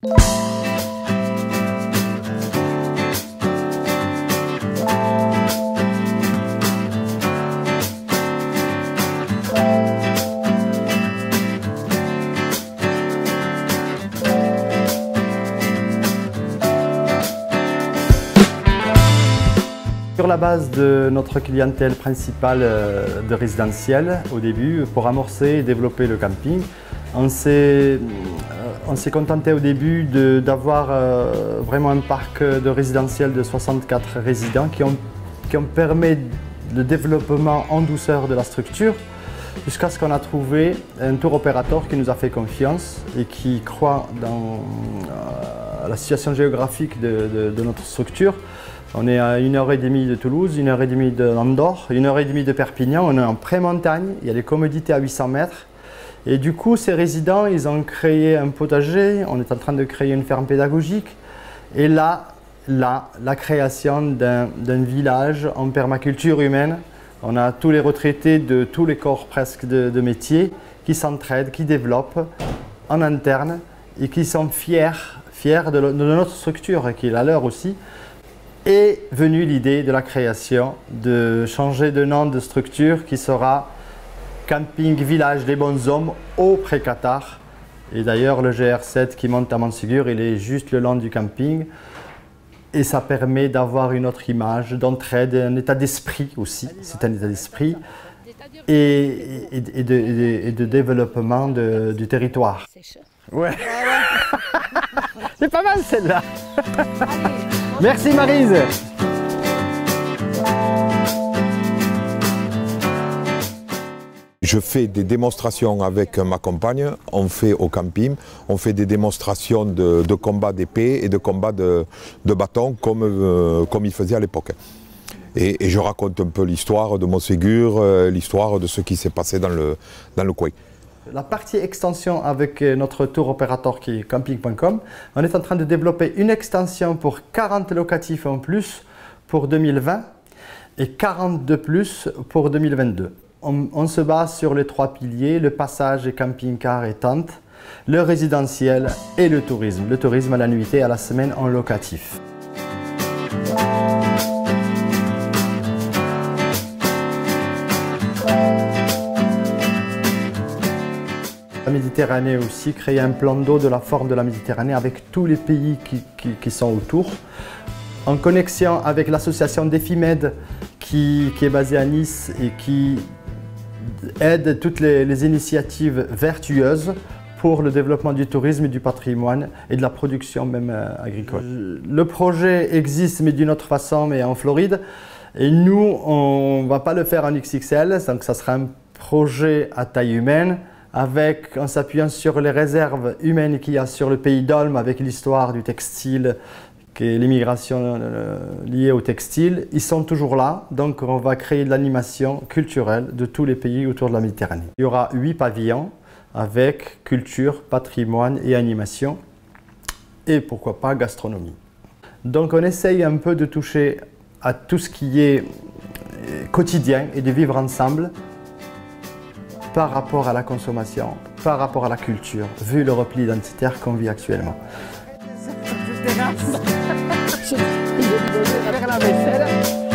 Sur la base de notre clientèle principale de résidentiel, au début, pour amorcer et développer le camping, on s'est contenté au début d'avoir vraiment un parc de résidentiel de 64 résidents qui ont permis le développement en douceur de la structure jusqu'à ce qu'on a trouvé un tour opérateur qui nous a fait confiance et qui croit dans la situation géographique de notre structure. On est à 1h30 de Toulouse, 1h30 d'Andorre, 1h30 de Perpignan, on est en pré-montagne, il y a des commodités à 800 mètres. Et du coup, ces résidents, ils ont créé un potager, on est en train de créer une ferme pédagogique. Et là, la création d'un village en permaculture humaine. On a tous les retraités de tous les corps presque de métiers qui s'entraident, qui développent en interne et qui sont fiers de notre structure, qui est la leur aussi. Est venue l'idée de la création, de changer de nom de structure qui sera Camping Village des Bons Hommes au Pré-Catar. Et d'ailleurs, le GR7 qui monte à Montségur, il est juste le long du camping. Et ça permet d'avoir une autre image, d'entraide, un état d'esprit aussi. C'est un état d'esprit et de développement du territoire. Ouais. C'est pas mal celle-là. Merci Maryse. Je fais des démonstrations avec ma compagne, on fait au camping, on fait des démonstrations de combat d'épée et de combat de bâton comme il faisait à l'époque. Et je raconte un peu l'histoire de Montségur, l'histoire de ce qui s'est passé dans le coin. La partie extension avec notre tour opérateur qui est camping.com, on est en train de développer une extension pour 40 locatifs en plus pour 2020 et 40 de plus pour 2022. On se base sur les trois piliers, le passage et camping-car et tente, le résidentiel et le tourisme. Le tourisme à la nuitée et à la semaine en locatif. La Méditerranée aussi, créer un plan d'eau de la forme de la Méditerranée avec tous les pays qui sont autour. En connexion avec l'association Defimed qui est basée à Nice et qui aide toutes les initiatives vertueuses pour le développement du tourisme, du patrimoine et de la production même agricole. Le projet existe mais d'une autre façon, mais en Floride. Et nous, on ne va pas le faire en XXL, donc ça sera un projet à taille humaine, en s'appuyant sur les réserves humaines qu'il y a sur le pays d'Olme avec l'histoire du textile, qui est l'immigration liée au textile. Ils sont toujours là, donc on va créer de l'animation culturelle de tous les pays autour de la Méditerranée. Il y aura 8 pavillons avec culture, patrimoine et animation, et pourquoi pas gastronomie. Donc on essaye un peu de toucher à tout ce qui est quotidien et de vivre ensemble par rapport à la consommation, par rapport à la culture, vu le repli identitaire qu'on vit actuellement. Faire la vaisselle.